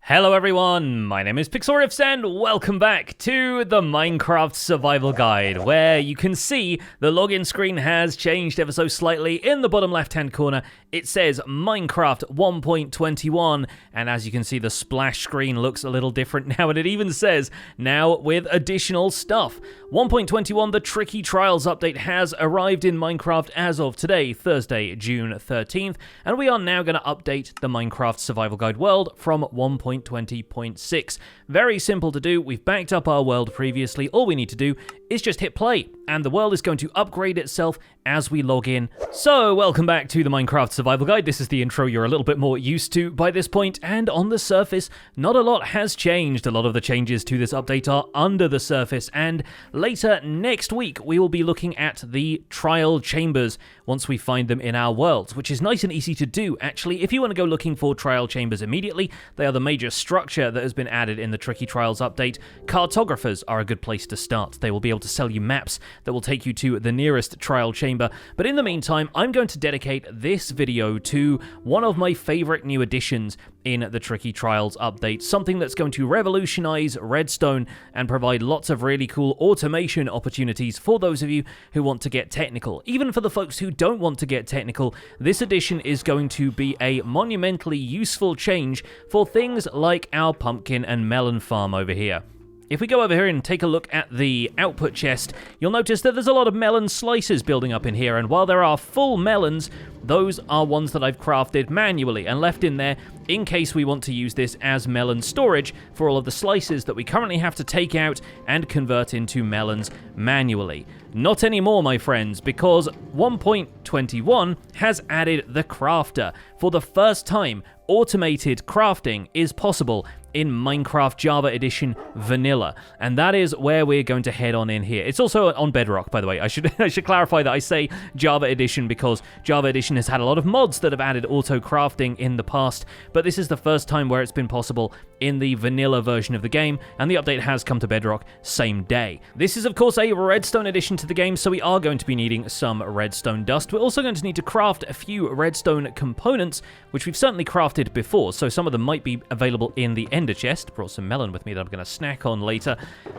Hello everyone, my name is Pixlriffs and welcome back to the Minecraft Survival Guide, where you can see the login screen has changed ever so slightly. In the bottom left hand corner it says Minecraft 1.21, and as you can see the splash screen looks a little different now, and it even says now with additional stuff. 1.21, the Tricky Trials update, has arrived in Minecraft as of today, Thursday, June 13th, and we are now going to update the Minecraft Survival Guide world from 1.20.6. Very simple to do. We've backed up our world previously. All we need to do is just hit play, and the world is going to upgrade itself as we log in. So, welcome back to the Minecraft Survival Guide. This is the intro you're a little bit more used to by this point, and on the surface, not a lot has changed. A lot of the changes to this update are under the surface, and later next week, we will be looking at the trial chambers once we find them in our worlds, which is nice and easy to do, actually. If you want to go looking for trial chambers immediately, they are the major structure that has been added in the Tricky Trials update. Cartographers are a good place to start. They will be able to sell you maps that will take you to the nearest trial chamber. But in the meantime, I'm going to dedicate this video to one of my favorite new additions in the Tricky Trials update, something that's going to revolutionize Redstone and provide lots of really cool automation opportunities for those of you who want to get technical. Even for the folks who don't want to get technical, this addition is going to be a monumentally useful change for things like our pumpkin and melon farm over here. If we go over here and take a look at the output chest, you'll notice that there's a lot of melon slices building up in here, and while there are full melons, those are ones that I've crafted manually and left in there in case we want to use this as melon storage for all of the slices that we currently have to take out and convert into melons manually. Not anymore, my friends, because 1.21 has added the crafter. For the first time, automated crafting is possible in Minecraft Java Edition Vanilla, and that is where we're going to head on in here. It's also on Bedrock, by the way. I should clarify that I say Java Edition because Java Edition has had a lot of mods that have added auto crafting in the past, but this is the first time where it's been possible in the vanilla version of the game, and the update has come to Bedrock same day. This is of course a redstone addition to the game, so we are going to be needing some redstone dust. We're also going to need to craft a few redstone components, which we've certainly crafted before, so some of them might be available in the ender chest. Brought some melon with me that I'm going to snack on later.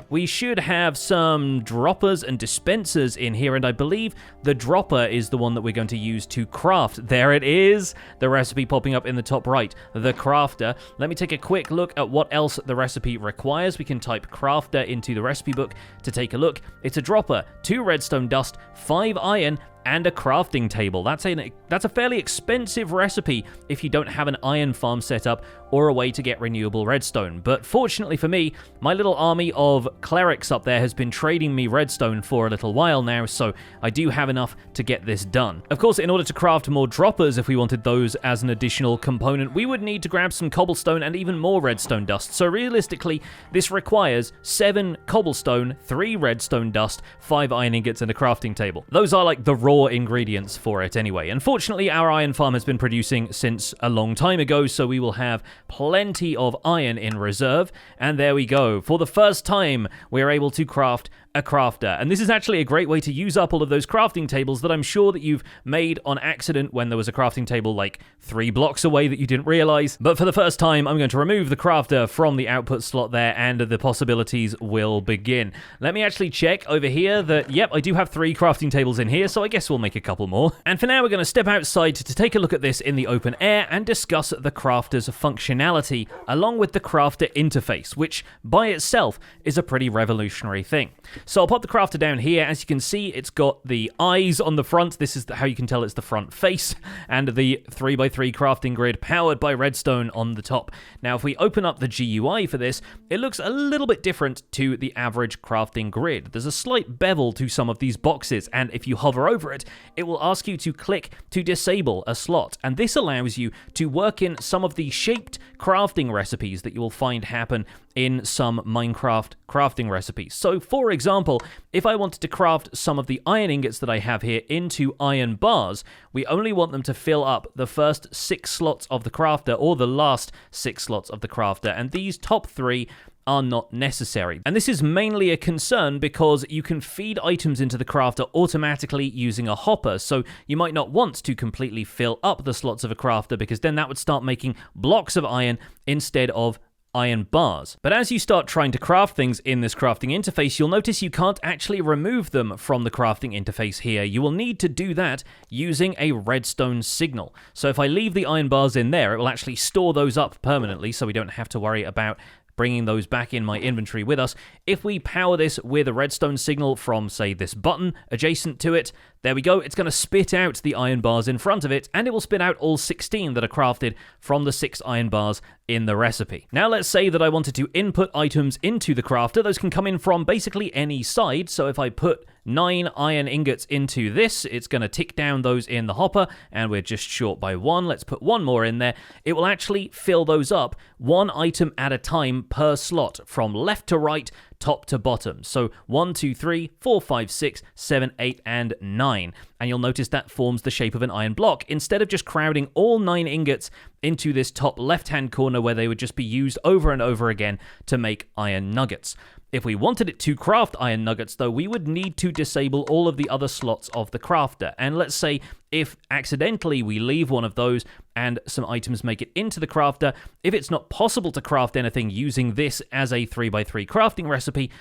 We should have some droppers and dispensers in here, and I believe the dropper is the one that we're going to use to craft. There it is, the recipe popping up in the top right, the crafter. Let me take a quick look at what else the recipe requires. We can type crafter into the recipe book to take a look. It's a dropper, 2 redstone dust, 5 iron, and a crafting table. That's a fairly expensive recipe if you don't have an iron farm set up or a way to get renewable redstone. But fortunately for me, my little army of clerics up there has been trading me redstone for a little while now, so I do have enough to get this done. Of course, in order to craft more droppers, if we wanted those as an additional component, we would need to grab some cobblestone and even more redstone dust. So realistically, this requires 7 cobblestone, 3 redstone dust, 5 iron ingots, and a crafting table. Those are like the raw ingredients for it anyway. Unfortunately, our iron farm has been producing since a long time ago, so we will have plenty of iron in reserve, and there we go. For the first time, we're able to craft a crafter, and this is actually a great way to use up all of those crafting tables that I'm sure that you've made on accident when there was a crafting table like 3 blocks away that you didn't realize. But for the first time, I'm going to remove the crafter from the output slot there, and the possibilities will begin. Let me actually check over here that, yep, I do have 3 crafting tables in here, so I guess we'll make a couple more. And for now, we're going to step outside to take a look at this in the open air and discuss the crafter's functionality along with the crafter interface, which by itself is a pretty revolutionary thing. So I'll pop the crafter down here. As you can see, it's got the eyes on the front. This is how you can tell it's the front face, and the 3x3 crafting grid powered by redstone on the top. Now, if we open up the GUI for this, it looks a little bit different to the average crafting grid. There's a slight bevel to some of these boxes, and if you hover over it, it will ask you to click to disable a slot, and this allows you to work in some of the shaped crafting recipes that you will find happen in some Minecraft crafting recipes. So, for example, if I wanted to craft some of the iron ingots that I have here into iron bars, we only want them to fill up the first 6 slots of the crafter or the last 6 slots of the crafter, and these top 3 are not necessary. And this is mainly a concern because you can feed items into the crafter automatically using a hopper, so you might not want to completely fill up the slots of a crafter because then that would start making blocks of iron instead of iron bars. But as you start trying to craft things in this crafting interface, you'll notice you can't actually remove them from the crafting interface here. You will need to do that using a redstone signal. So if I leave the iron bars in there, it will actually store those up permanently, so we don't have to worry about bringing those back in my inventory with us. If we power this with a redstone signal from, say, this button adjacent to it, there we go, it's going to spit out the iron bars in front of it, and it will spit out all 16 that are crafted from the 6 iron bars in the recipe. Now let's say that I wanted to input items into the crafter. Those can come in from basically any side, so if I put 9 iron ingots into this, it's going to tick down those in the hopper, and we're just short by 1. Let's put 1 more in there. It will actually fill those up 1 item at a time per slot, from left to right, top to bottom. So 1, 2, 3, 4, 5, 6, 7, 8, and 9. And you'll notice that forms the shape of an iron block, instead of just crowding all 9 ingots into this top left-hand corner where they would just be used over and over again to make iron nuggets. If we wanted it to craft iron nuggets, though, we would need to disable all of the other slots of the crafter. And let's say if accidentally we leave one of those and some items make it into the crafter, if it's not possible to craft anything using this as a 3x3 crafting recipe,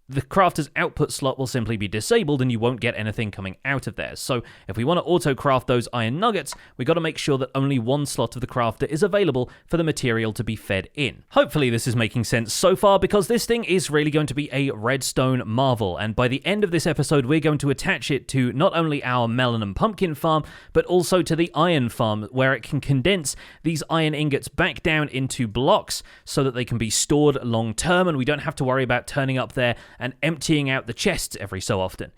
the crafter's output slot will simply be disabled and you won't get anything coming out of there. So if we want to auto-craft those iron nuggets, we've got to make sure that only one slot of the crafter is available for the material to be fed in. Hopefully this is making sense so far, because this thing is really going to be a redstone marvel, and by the end of this episode we're going to attach it to not only our melon and pumpkin farm, but also to the iron farm, where it can condense these iron ingots back down into blocks so that they can be stored long term and we don't have to worry about turning up there and emptying out the chests every so often.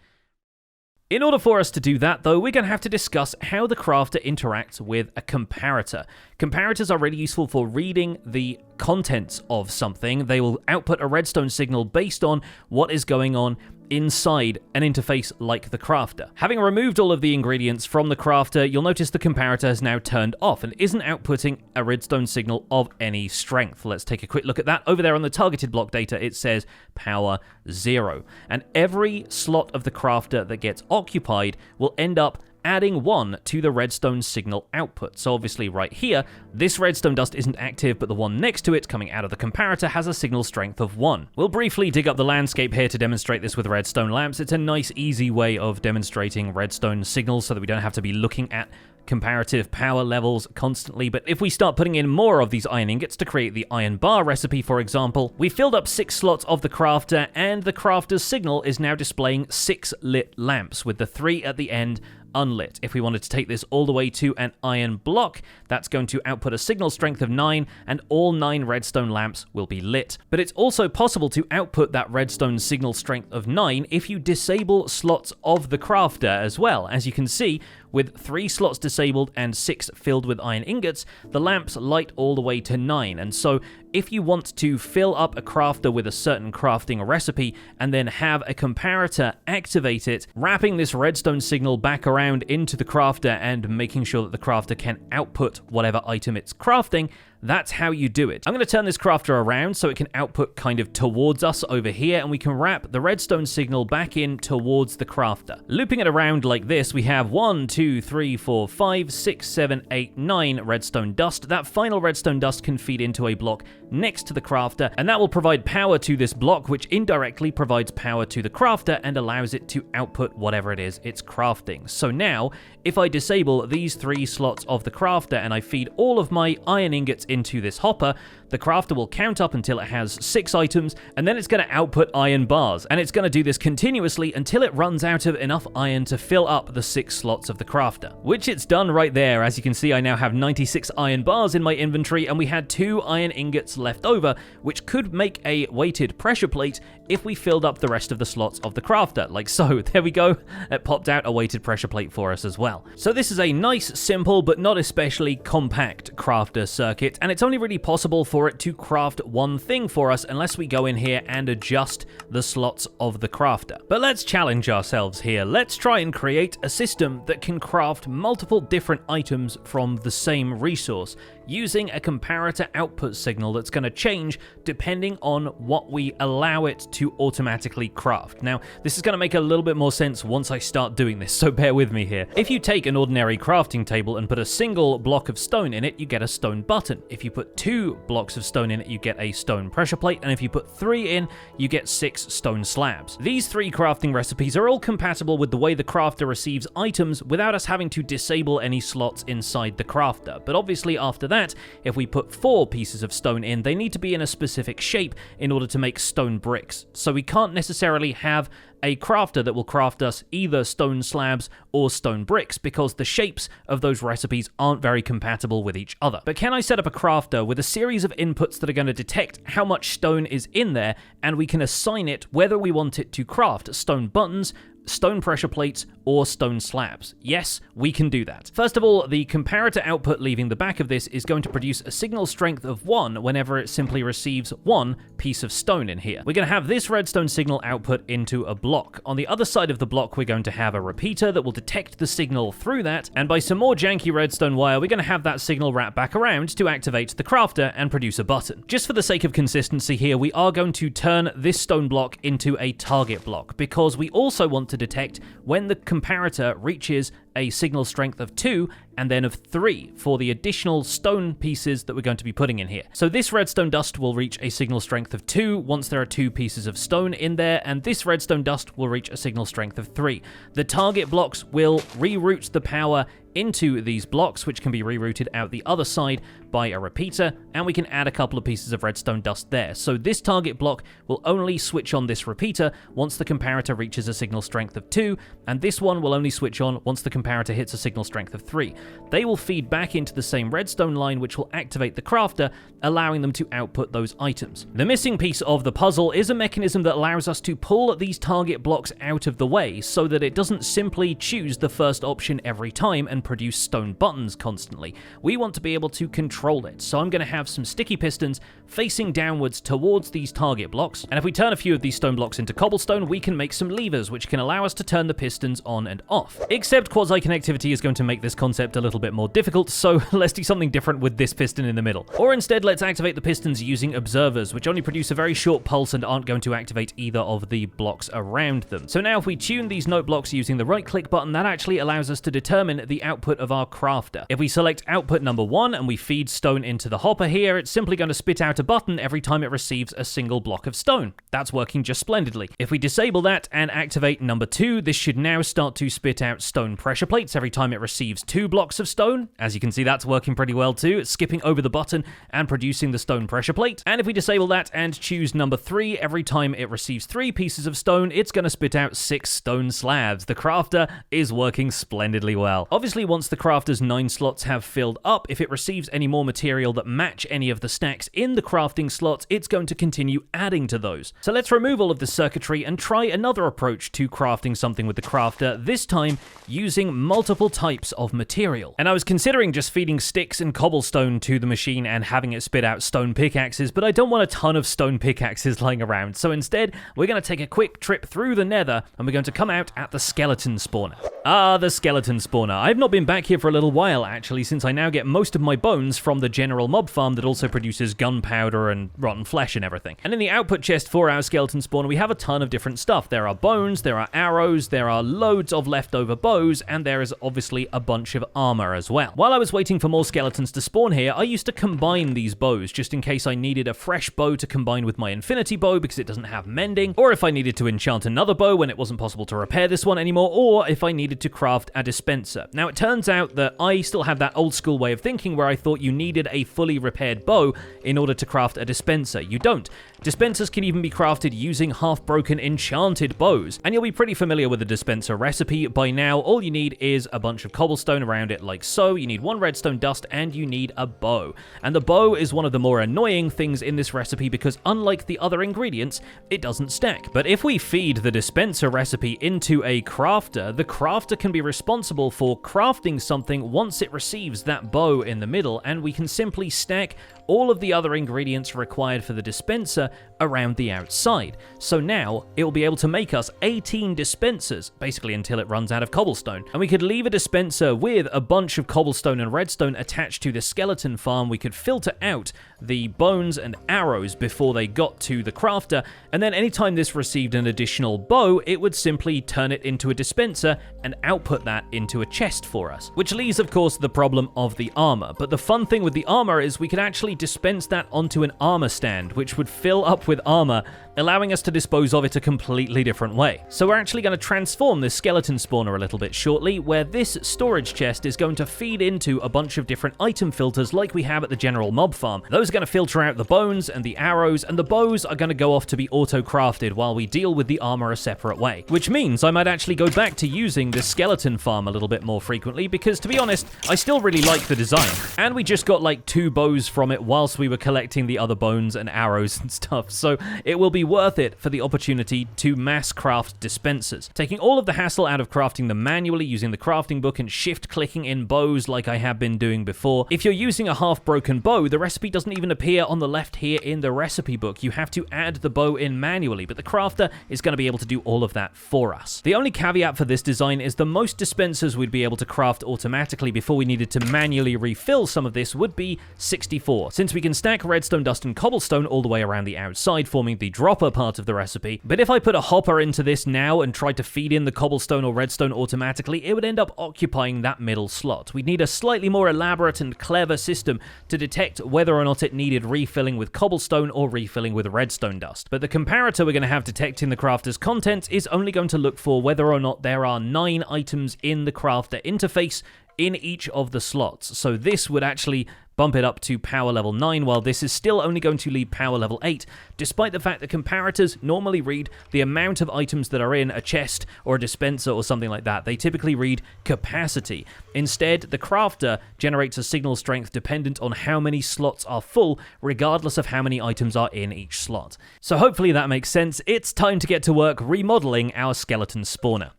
In order for us to do that, though, we're going to have to discuss how the crafter interacts with a comparator. Comparators are really useful for reading the contents of something. They will output a redstone signal based on what is going on inside an interface like the crafter. Having removed all of the ingredients from the crafter, you'll notice the comparator has now turned off and isn't outputting a redstone signal of any strength. Let's take a quick look at that. Over there on the targeted block data, it says power 0. And every slot of the crafter that gets occupied will end up adding 1 to the redstone signal output. So obviously right here, this redstone dust isn't active, but the one next to it coming out of the comparator has a signal strength of 1. We'll briefly dig up the landscape here to demonstrate this with redstone lamps. It's a nice, easy way of demonstrating redstone signals so that we don't have to be looking at comparative power levels constantly. But if we start putting in more of these iron ingots to create the iron bar recipe, for example, we filled up 6 slots of the crafter, and the crafter's signal is now displaying 6 lit lamps, with the 3 at the end unlit. If we wanted to take this all the way to an iron block, that's going to output a signal strength of 9, and all 9 redstone lamps will be lit. But it's also possible to output that redstone signal strength of 9 if you disable slots of the crafter as well. As you can see, with 3 slots disabled and 6 filled with iron ingots, the lamps light all the way to 9. And so if you want to fill up a crafter with a certain crafting recipe and then have a comparator activate it, wrapping this redstone signal back around into the crafter and making sure that the crafter can output whatever item it's crafting, that's how you do it. I'm going to turn this crafter around so it can output kind of towards us over here, and we can wrap the redstone signal back in towards the crafter. Looping it around like this, we have 1, 2, 3, 4, 5, 6, 7, 8, 9 redstone dust. That final redstone dust can feed into a block next to the crafter, and that will provide power to this block, which indirectly provides power to the crafter and allows it to output whatever it is it's crafting. So now, if I disable these 3 slots of the crafter and I feed all of my iron ingots into this hopper, the crafter will count up until it has 6 items, and then it's going to output iron bars, and it's going to do this continuously until it runs out of enough iron to fill up the 6 slots of the crafter, which it's done right there. As you can see, I now have 96 iron bars in my inventory, and we had 2 iron ingots left over, which could make a weighted pressure plate if we filled up the rest of the slots of the crafter, like so. There we go. It popped out a weighted pressure plate for us as well. So this is a nice, simple, but not especially compact crafter circuit, and it's only really possible for it to craft one thing for us unless we go in here and adjust the slots of the crafter. But let's challenge ourselves here. Let's try and create a system that can craft multiple different items from the same resource, using a comparator output signal that's going to change depending on what we allow it to automatically craft. Now, this is going to make a little bit more sense once I start doing this, so bear with me here. If you take an ordinary crafting table and put a single block of stone in it, you get a stone button. If you put 2 blocks of stone in it, you get a stone pressure plate, and if you put 3 in, you get 6 stone slabs. These 3 crafting recipes are all compatible with the way the crafter receives items without us having to disable any slots inside the crafter. But obviously after that, if we put 4 pieces of stone in, they need to be in a specific shape in order to make stone bricks. So we can't necessarily have a crafter that will craft us either stone slabs or stone bricks because the shapes of those recipes aren't very compatible with each other. But can I set up a crafter with a series of inputs that are going to detect how much stone is in there, and we can assign it whether we want it to craft stone buttons, stone pressure plates, or stone slabs? Yes, we can do that. First of all, the comparator output leaving the back of this is going to produce a signal strength of 1 whenever it simply receives 1 piece of stone in here. We're going to have this redstone signal output into a block. On the other side of the block, we're going to have a repeater that will detect the signal through that, and by some more janky redstone wire, we're going to have that signal wrap back around to activate the crafter and produce a button. Just for the sake of consistency here, we are going to turn this stone block into a target block, because we also want to detect when the comparator reaches a signal strength of 2 and then of 3 for the additional stone pieces that we're going to be putting in here. So this redstone dust will reach a signal strength of 2 once there are 2 pieces of stone in there, and this redstone dust will reach a signal strength of 3. The target blocks will reroute the power into these blocks, which can be rerouted out the other side by a repeater, and we can add a couple of pieces of redstone dust there. So this target block will only switch on this repeater once the comparator reaches a signal strength of 2, and this one will only switch on once the comparator hits a signal strength of 3. They will feed back into the same redstone line, which will activate the crafter, allowing them to output those items. The missing piece of the puzzle is a mechanism that allows us to pull these target blocks out of the way so that it doesn't simply choose the first option every time and produce stone buttons constantly. We want to be able to control it, so I'm going to have some sticky pistons facing downwards towards these target blocks, and if we turn a few of these stone blocks into cobblestone, we can make some levers which can allow us to turn the pistons on and off. Except quasi-connectivity is going to make this concept a little bit more difficult, so let's do something different with this piston in the middle. Or instead, let's activate the pistons using observers, which only produce a very short pulse and aren't going to activate either of the blocks around them. So now if we tune these note blocks using the right-click button, that actually allows us to determine the output of our crafter. If we select output number 1 and we feed stone into the hopper here, it's simply going to spit out a button every time it receives a single block of stone. That's working just splendidly. If we disable that and activate number 2, this should now start to spit out stone pressure plates every time it receives 2 blocks of stone. As you can see, that's working pretty well too. It's skipping over the button and producing the stone pressure plate. And if we disable that and choose number 3, every time it receives 3 pieces of stone, it's going to spit out 6 stone slabs. The crafter is working splendidly well. Obviously, once the crafter's 9 slots have filled up, if it receives any more material that match any of the stacks in the crafting slots, it's going to continue adding to those. So let's remove all of the circuitry and try another approach to crafting something with the crafter, this time using multiple types of material. And I was considering just feeding sticks and cobblestone to the machine and having it spit out stone pickaxes, but I don't want a ton of stone pickaxes lying around. So instead, we're going to take a quick trip through the nether and we're going to come out at the skeleton spawner. Ah, the skeleton spawner. I've not been back here for a little while actually, since I now get most of my bones from the general mob farm that also produces gunpowder and rotten flesh and everything. And in the output chest for our skeleton spawner, we have a ton of different stuff. There are bones, there are arrows, there are loads of leftover bows, and there is obviously a bunch of armor as well. While I was waiting for more skeletons to spawn here, I used to combine these bows just in case I needed a fresh bow to combine with my infinity bow because it doesn't have mending, or if I needed to enchant another bow when it wasn't possible to repair this one anymore, or if I needed to craft a dispenser. Now it turns out that I still have that old school way of thinking where I thought you needed a fully repaired bow in order to craft a dispenser. You don't. Dispensers can even be crafted using half-broken enchanted bows, and you'll be pretty familiar with the dispenser recipe by now. All you need is a bunch of cobblestone around it like so, you need 1 redstone dust, and you need a bow. And the bow is one of the more annoying things in this recipe because unlike the other ingredients, it doesn't stack. But if we feed the dispenser recipe into a crafter, the crafter can be responsible for crafting something once it receives that bow in the middle, and we can simply stack all of the other ingredients required for the dispenser around the outside. So now it will be able to make us 18 dispensers, basically until it runs out of cobblestone. and we could leave a dispenser with a bunch of cobblestone and redstone attached to the skeleton farm. We could filter out the bones and arrows before they got to the crafter, and then anytime this received an additional bow, it would simply turn it into a dispenser and output that into a chest for us. Which leaves, of course, the problem of the armor. But the fun thing with the armor is we could actually dispense that onto an armor stand, which would fill up with armor, allowing us to dispose of it a completely different way. So we're actually going to transform this skeleton spawner a little bit shortly, where this storage chest is going to feed into a bunch of different item filters like we have at the general mob farm. Those are going to filter out the bones and the arrows, and the bows are going to go off to be auto-crafted while we deal with the armor a separate way. Which means I might actually go back to using this skeleton farm a little bit more frequently, because to be honest, I still really like the design. And we just got like 2 bows from it whilst we were collecting the other bones and arrows and stuff, so it will be worth it for the opportunity to mass craft dispensers. Taking all of the hassle out of crafting them manually using the crafting book and shift clicking in bows like I have been doing before. If you're using a half-broken bow, the recipe doesn't even appear on the left here in the recipe book. You have to add the bow in manually, but the crafter is going to be able to do all of that for us. The only caveat for this design is the most dispensers we'd be able to craft automatically before we needed to manually refill some of this would be 64, since we can stack redstone dust and cobblestone all the way around the outside, forming the dropper part of the recipe. But if I put a hopper into this now and tried to feed in the cobblestone or redstone automatically, it would end up occupying that middle slot. We'd need a slightly more elaborate and clever system to detect whether or not it needed refilling with cobblestone or refilling with redstone dust. But the comparator we're going to have detecting the crafter's contents is only going to look for whether or not there are 9 items in the crafter interface in each of the slots. So this would actually bump it up to power level 9, while this is still only going to leave power level 8, despite the fact that comparators normally read the amount of items that are in a chest or a dispenser or something like that. They typically read capacity. Instead, the crafter generates a signal strength dependent on how many slots are full, regardless of how many items are in each slot. So hopefully that makes sense. It's time to get to work remodeling our skeleton spawner.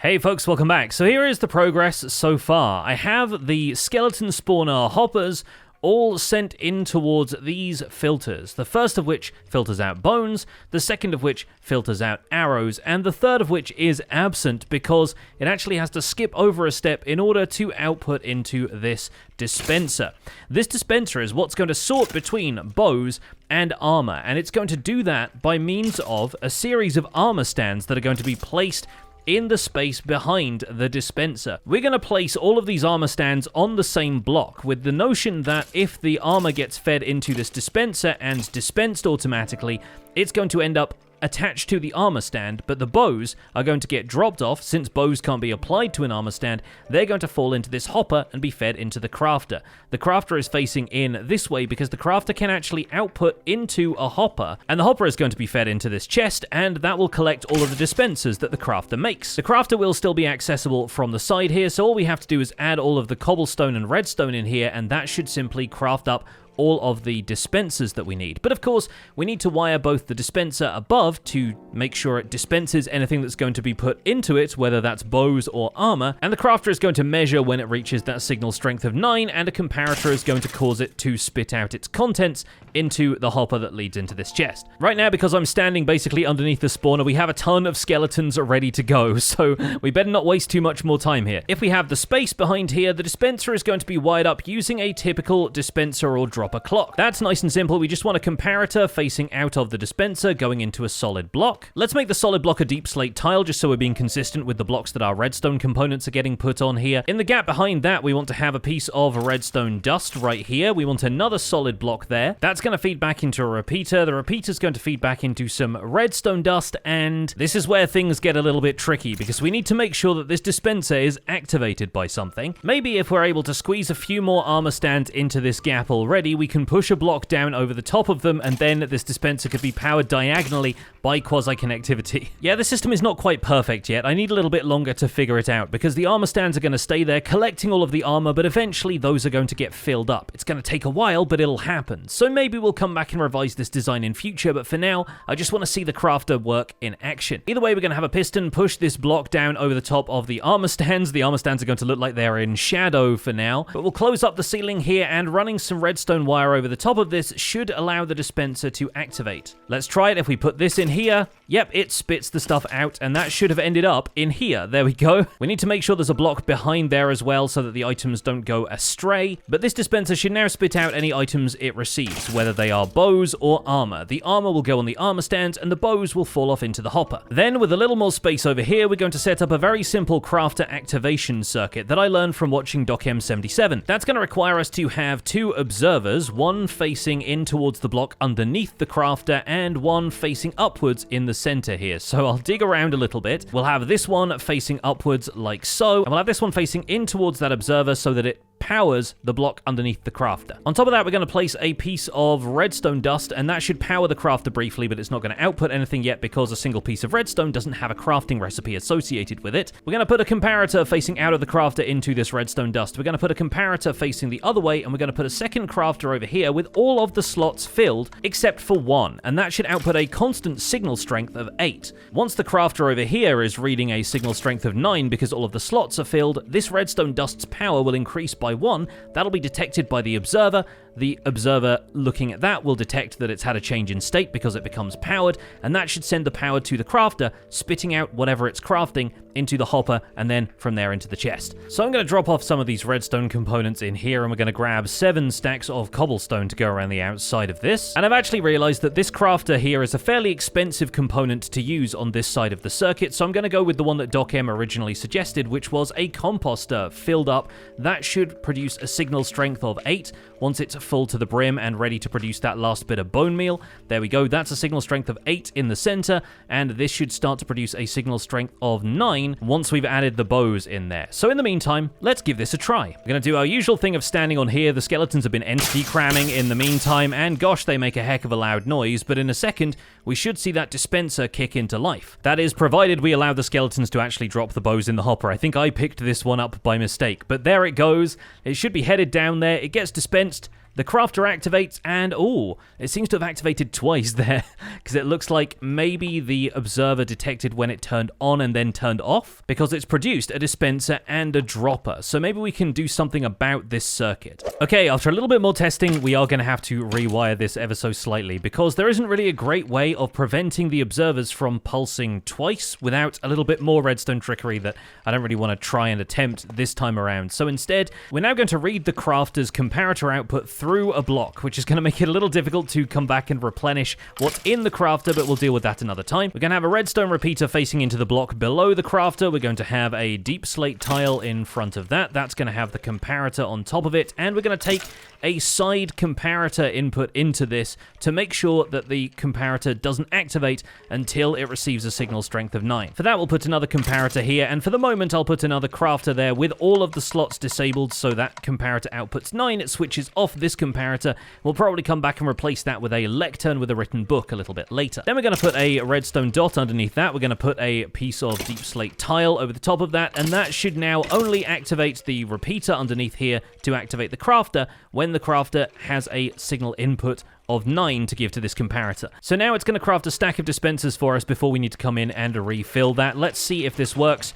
Hey folks, welcome back. So here is the progress so far. I have the skeleton spawner hoppers all sent in towards these filters. The first of which filters out bones, the second of which filters out arrows, and the third of which is absent because it actually has to skip over a step in order to output into this dispenser. This dispenser is what's going to sort between bows and armor, and it's going to do that by means of a series of armor stands that are going to be placed in the space behind the dispenser. We're going to place all of these armor stands on the same block, with the notion that if the armor gets fed into this dispenser and dispensed automatically, it's going to end up attached to the armor stand, but the bows are going to get dropped off. Since bows can't be applied to an armor stand, they're going to fall into this hopper and be fed into the crafter. The crafter is facing in this way because the crafter can actually output into a hopper, and the hopper is going to be fed into this chest, and that will collect all of the dispensers that the crafter makes. The crafter will still be accessible from the side here, so all we have to do is add all of the cobblestone and redstone in here, and that should simply craft up all of the dispensers that we need. But of course, we need to wire both the dispenser above to make sure it dispenses anything that's going to be put into it, whether that's bows or armor, and the crafter is going to measure when it reaches that signal strength of 9, and a comparator is going to cause it to spit out its contents into the hopper that leads into this chest. Right now, because I'm standing basically underneath the spawner, we have a ton of skeletons ready to go, so we better not waste too much more time here. If we have the space behind here, the dispenser is going to be wired up using a typical dispenser or dropper clock. That's nice and simple. We just want a comparator facing out of the dispenser going into a solid block. Let's make the solid block a deep slate tile just so we're being consistent with the blocks that our redstone components are getting put on here. In the gap behind that, we want to have a piece of redstone dust right here. We want another solid block there. That's going to feed back into a repeater. The repeater's going to feed back into some redstone dust, and this is where things get a little bit tricky because we need to make sure that this dispenser is activated by something. Maybe if we're able to squeeze a few more armor stands into this gap already, we can push a block down over the top of them, and then this dispenser could be powered diagonally by quasi-connectivity. Yeah, the system is not quite perfect yet. I need a little bit longer to figure it out because the armor stands are going to stay there collecting all of the armor, but eventually those are going to get filled up. It's going to take a while, but it'll happen. So maybe we'll come back and revise this design in future, but for now, I just want to see the crafter work in action. Either way, we're going to have a piston push this block down over the top of the armor stands. The armor stands are going to look like they're in shadow for now, but we'll close up the ceiling here, and running some redstone wire over the top of this should allow the dispenser to activate. Let's try it. If we put this in here, yep, it spits the stuff out, and that should have ended up in here. There we go. We need to make sure there's a block behind there as well so that the items don't go astray. But this dispenser should now spit out any items it receives, whether they are bows or armor. The armor will go on the armor stands, and the bows will fall off into the hopper. Then, with a little more space over here, we're going to set up a very simple crafter activation circuit that I learned from watching Ep.97. That's going to require us to have two observers, one facing in towards the block underneath the crafter and one facing upwards in the center here. So I'll dig around a little bit. We'll have this one facing upwards like so, and we'll have this one facing in towards that observer so that it powers the block underneath the crafter. On top of that, we're going to place a piece of redstone dust, and that should power the crafter briefly, but it's not going to output anything yet because a single piece of redstone doesn't have a crafting recipe associated with it. We're going to put a comparator facing out of the crafter into this redstone dust. We're going to put a comparator facing the other way, and we're going to put a second crafter over here with all of the slots filled except for one, and that should output a constant signal strength of 8. Once the crafter over here is reading a signal strength of 9 because all of the slots are filled, this redstone dust's power will increase by 1. That'll be detected by the observer. The observer looking at that will detect that it's had a change in state because it becomes powered, and that should send the power to the crafter, spitting out whatever it's crafting into the hopper, and then from there into the chest. So I'm going to drop off some of these redstone components in here, and we're going to grab 7 stacks of cobblestone to go around the outside of this. And I've actually realized that this crafter here is a fairly expensive component to use on this side of the circuit, so I'm going to go with the one that Doc M originally suggested, which was a composter filled up. That should produce a signal strength of 8 once it's full to the brim and ready to produce that last bit of bone meal. There we go. That's a signal strength of 8 in the center, and this should start to produce a signal strength of 9 once we've added the bows in there. So in the meantime, let's give this a try. We're going to do our usual thing of standing on here. The skeletons have been entity cramming in the meantime, and gosh, they make a heck of a loud noise, but in a second, we should see that dispenser kick into life. That is, provided we allow the skeletons to actually drop the bows in the hopper. I think I picked this one up by mistake, but there it goes. It should be headed down there. It gets dispensed. The crafter activates, and oh, it seems to have activated twice there, because it looks like maybe the observer detected when it turned on and then turned off, because it's produced a dispenser and a dropper. So maybe we can do something about this circuit. Okay, after a little bit more testing, we are going to have to rewire this ever so slightly, because there isn't really a great way of preventing the observers from pulsing twice without a little bit more redstone trickery that I don't really want to try and attempt this time around. So instead, we're now going to read the crafter's comparator output through a block, which is going to make it a little difficult to come back and replenish what's in the crafter, but we'll deal with that another time. We're going to have a redstone repeater facing into the block below the crafter. We're going to have a deep slate tile in front of that. That's going to have the comparator on top of it, and we're going to take a side comparator input into this to make sure that the comparator doesn't activate until it receives a signal strength of 9. For that, we'll put another comparator here, and for the moment, I'll put another crafter there with all of the slots disabled so that comparator outputs 9. It switches off this comparator. We'll probably come back and replace that with a lectern with a written book a little bit later. Then we're going to put a redstone dot underneath that. We're going to put a piece of deep slate tile over the top of that, and that should now only activate the repeater underneath here to activate the crafter when the crafter has a signal input of 9 to give to this comparator. So now it's going to craft a stack of dispensers for us before we need to come in and refill that. Let's see if this works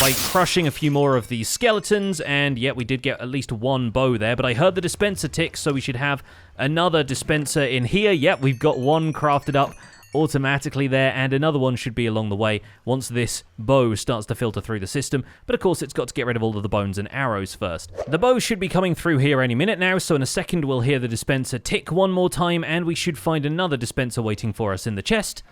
by crushing a few more of these skeletons, and yeah, we did get at least one bow there, but I heard the dispenser tick, so we should have another dispenser in here. Yep, we've got one crafted up automatically there, and another one should be along the way once this bow starts to filter through the system, but of course it's got to get rid of all of the bones and arrows first. The bow should be coming through here any minute now, so in a second we'll hear the dispenser tick one more time, and we should find another dispenser waiting for us in the chest.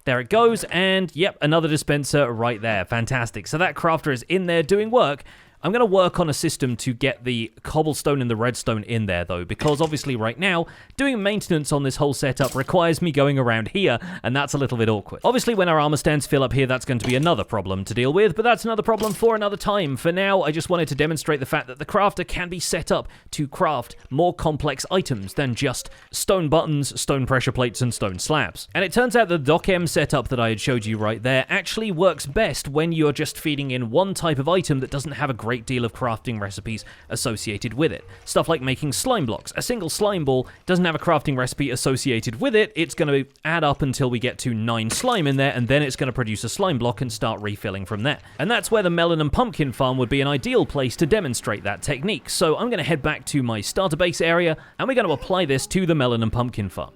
There it goes, and yep, another dispenser right there. Fantastic. So that crafter is in there doing work. I'm going to work on a system to get the cobblestone and the redstone in there, though, because obviously right now, doing maintenance on this whole setup requires me going around here, and that's a little bit awkward. Obviously, when our armor stands fill up here, that's going to be another problem to deal with, but that's another problem for another time. For now, I just wanted to demonstrate the fact that the crafter can be set up to craft more complex items than just stone buttons, stone pressure plates, and stone slabs. And it turns out the Doc M setup that I had showed you right there actually works best when you're just feeding in one type of item that doesn't have a great great deal of crafting recipes associated with it. Stuff like making slime blocks. A single slime ball doesn't have a crafting recipe associated with it. It's going to add up until we get to 9 slime in there, and then it's going to produce a slime block and start refilling from there. And that's where the melon and pumpkin farm would be an ideal place to demonstrate that technique. So I'm going to head back to my starter base area, and we're going to apply this to the melon and pumpkin farm.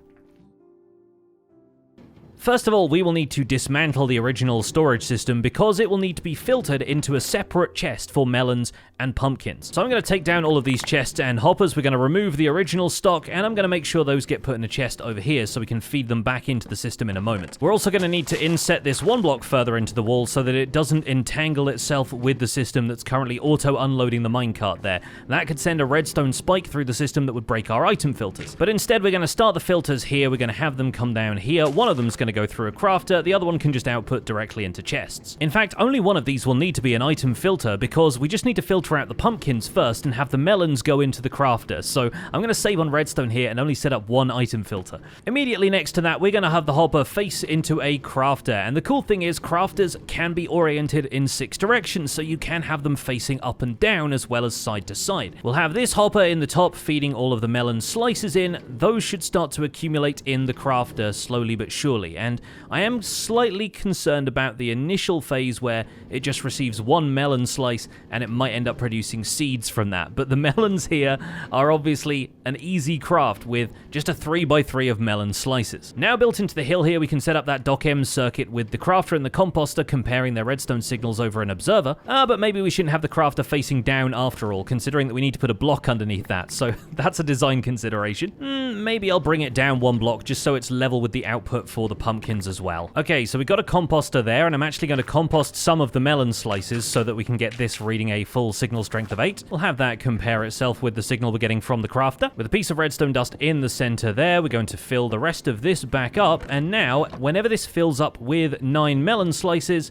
First of all, we will need to dismantle the original storage system because it will need to be filtered into a separate chest for melons and pumpkins. So I'm going to take down all of these chests and hoppers. We're going to remove the original stock, and I'm going to make sure those get put in a chest over here so we can feed them back into the system in a moment. We're also going to need to inset this one block further into the wall so that it doesn't entangle itself with the system that's currently auto-unloading the minecart there. That could send a redstone spike through the system that would break our item filters. But instead, we're going to start the filters here. We're going to have them come down here. One of them is going to go through a crafter, the other one can just output directly into chests. In fact, only one of these will need to be an item filter because we just need to filter out the pumpkins first and have the melons go into the crafter. So I'm going to save on redstone here and only set up one item filter. Immediately next to that, we're going to have the hopper face into a crafter. And the cool thing is crafters can be oriented in 6 directions, so you can have them facing up and down as well as side to side. We'll have this hopper in the top feeding all of the melon slices in. Those should start to accumulate in the crafter slowly but surely. And I am slightly concerned about the initial phase where it just receives one melon slice and it might end up producing seeds from that. But the melons here are obviously an easy craft with just a 3x3 of melon slices. Now built into the hill here, we can set up that DocM circuit with the crafter and the composter comparing their redstone signals over an observer. But maybe we shouldn't have the crafter facing down after all, considering that we need to put a block underneath that. So that's a design consideration. Maybe I'll bring it down one block just so it's level with the output for the pumpkins as well. Okay, so we've got a composter there, and I'm actually going to compost some of the melon slices so that we can get this reading a full signal strength of 8. We'll have that compare itself with the signal we're getting from the crafter. With a piece of redstone dust in the center there, we're going to fill the rest of this back up, and now, whenever this fills up with 9 melon slices,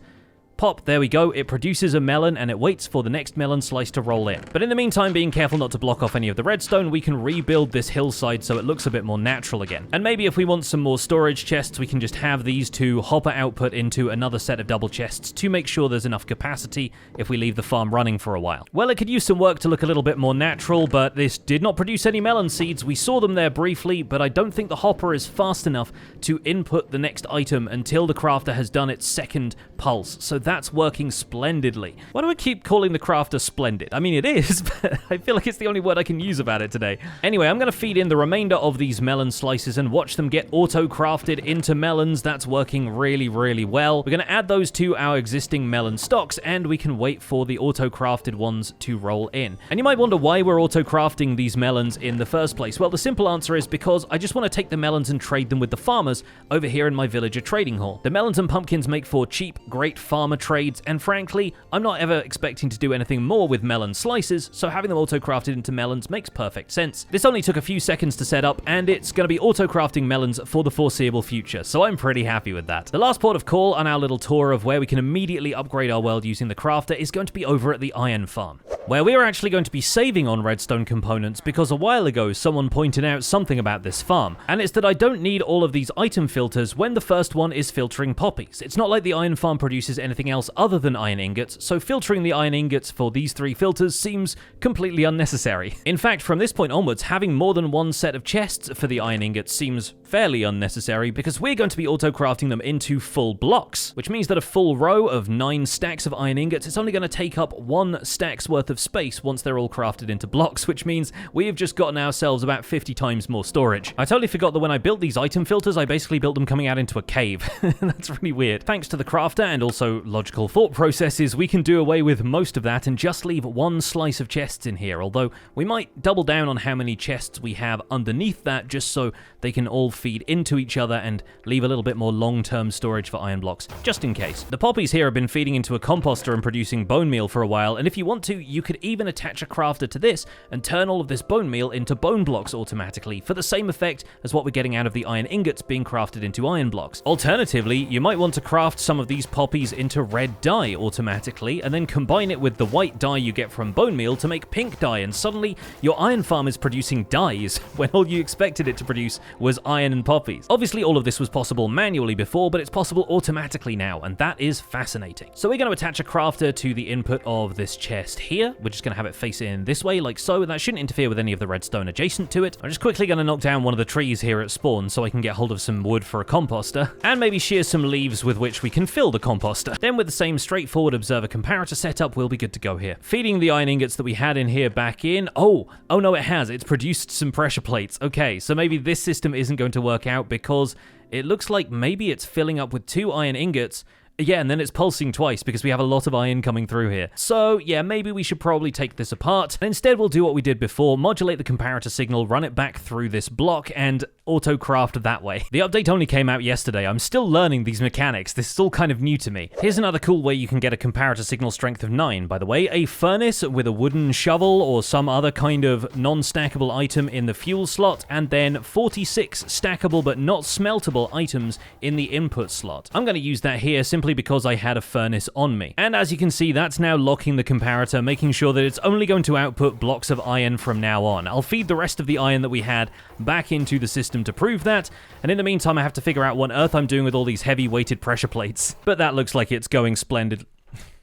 pop, there we go, it produces a melon and it waits for the next melon slice to roll in. But in the meantime, being careful not to block off any of the redstone, we can rebuild this hillside so it looks a bit more natural again. And maybe if we want some more storage chests, we can just have these two hopper output into another set of double chests to make sure there's enough capacity if we leave the farm running for a while. Well, it could use some work to look a little bit more natural, but this did not produce any melon seeds. We saw them there briefly, but I don't think the hopper is fast enough to input the next item until the crafter has done its second pulse. So that's working splendidly. Why do I keep calling the crafter splendid? I mean, it is, but I feel like it's the only word I can use about it today. Anyway, I'm going to feed in the remainder of these melon slices and watch them get auto-crafted into melons. That's working really, really well. We're going to add those to our existing melon stocks, and we can wait for the auto-crafted ones to roll in. And you might wonder why we're auto-crafting these melons in the first place. Well, the simple answer is because I just want to take the melons and trade them with the farmers over here in my villager trading hall. The melons and pumpkins make for cheap, great farmer trades, and frankly, I'm not ever expecting to do anything more with melon slices, so having them auto-crafted into melons makes perfect sense. This only took a few seconds to set up, and it's going to be auto-crafting melons for the foreseeable future, so I'm pretty happy with that. The last port of call on our little tour of where we can immediately upgrade our world using the crafter is going to be over at the iron farm, where we are actually going to be saving on redstone components because a while ago someone pointed out something about this farm, and it's that I don't need all of these item filters when the first one is filtering poppies. It's not like the iron farm produces anything else other than iron ingots, so filtering the iron ingots for these 3 filters seems completely unnecessary. In fact, from this point onwards, having more than one set of chests for the iron ingots seems fairly unnecessary because we're going to be auto-crafting them into full blocks, which means that a full row of 9 stacks of iron ingots is only going to take up 1 stack's worth of space once they're all crafted into blocks, which means we've just gotten ourselves about 50 times more storage. I totally forgot that when I built these item filters, I basically built them coming out into a cave. That's really weird. Thanks to the crafter and also logical thought processes, we can do away with most of that and just leave 1 slice of chests in here, although we might double down on how many chests we have underneath that just so they can all feed into each other and leave a little bit more long-term storage for iron blocks, just in case. The poppies here have been feeding into a composter and producing bone meal for a while, and if you want to, you could even attach a crafter to this and turn all of this bone meal into bone blocks automatically for the same effect as what we're getting out of the iron ingots being crafted into iron blocks. Alternatively, you might want to craft some of these poppies into red dye automatically, and then combine it with the white dye you get from bone meal to make pink dye, and suddenly your iron farm is producing dyes when all you expected it to produce was iron and poppies. Obviously all of this was possible manually before, but it's possible automatically now, and that is fascinating. So we're going to attach a crafter to the input of this chest here. We're just going to have it face in this way like so, and that shouldn't interfere with any of the redstone adjacent to it. I'm just quickly going to knock down one of the trees here at spawn so I can get hold of some wood for a composter, and maybe shear some leaves with which we can fill the composter. Then with the same straightforward observer comparator setup, we'll be good to go here. Feeding the iron ingots that we had in here back in. Oh no, it has. It's produced some pressure plates. Okay, so maybe this system isn't going to work out because it looks like maybe it's filling up with 2 iron ingots. Yeah, and then it's pulsing twice because we have a lot of iron coming through here. So yeah, maybe we should probably take this apart. And instead we'll do what we did before, modulate the comparator signal, run it back through this block, and auto-craft that way. The update only came out yesterday. I'm still learning these mechanics. This is all kind of new to me. Here's another cool way you can get a comparator signal strength of 9, by the way. A furnace with a wooden shovel or some other kind of non-stackable item in the fuel slot, and then 46 stackable but not smeltable items in the input slot. I'm going to use that here simply because I had a furnace on me. And as you can see, that's now locking the comparator, making sure that it's only going to output blocks of iron from now on. I'll feed the rest of the iron that we had back into the system to prove that, and in the meantime I have to figure out what on earth I'm doing with all these heavy weighted pressure plates. But that looks like it's going splendid.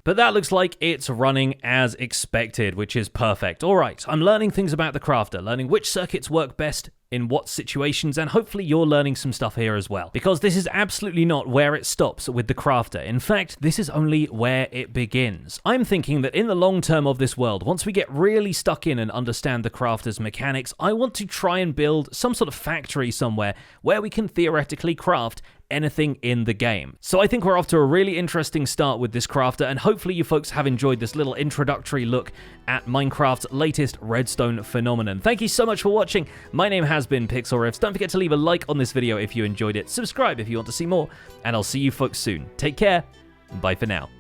But that looks like it's running as expected, which is perfect. Alright, I'm learning things about the crafter, learning which circuits work best in what situations, and hopefully you're learning some stuff here as well. Because this is absolutely not where it stops with the crafter. In fact, this is only where it begins. I'm thinking that in the long term of this world, once we get really stuck in and understand the crafter's mechanics, I want to try and build some sort of factory somewhere where we can theoretically craft anything in the game. So I think we're off to a really interesting start with this crafter, and hopefully you folks have enjoyed this little introductory look at Minecraft's latest redstone phenomenon. Thank you so much for watching. My name has been Pixlriffs. Don't forget to leave a like on this video if you enjoyed it, subscribe if you want to see more, and I'll see you folks soon. Take care, bye for now.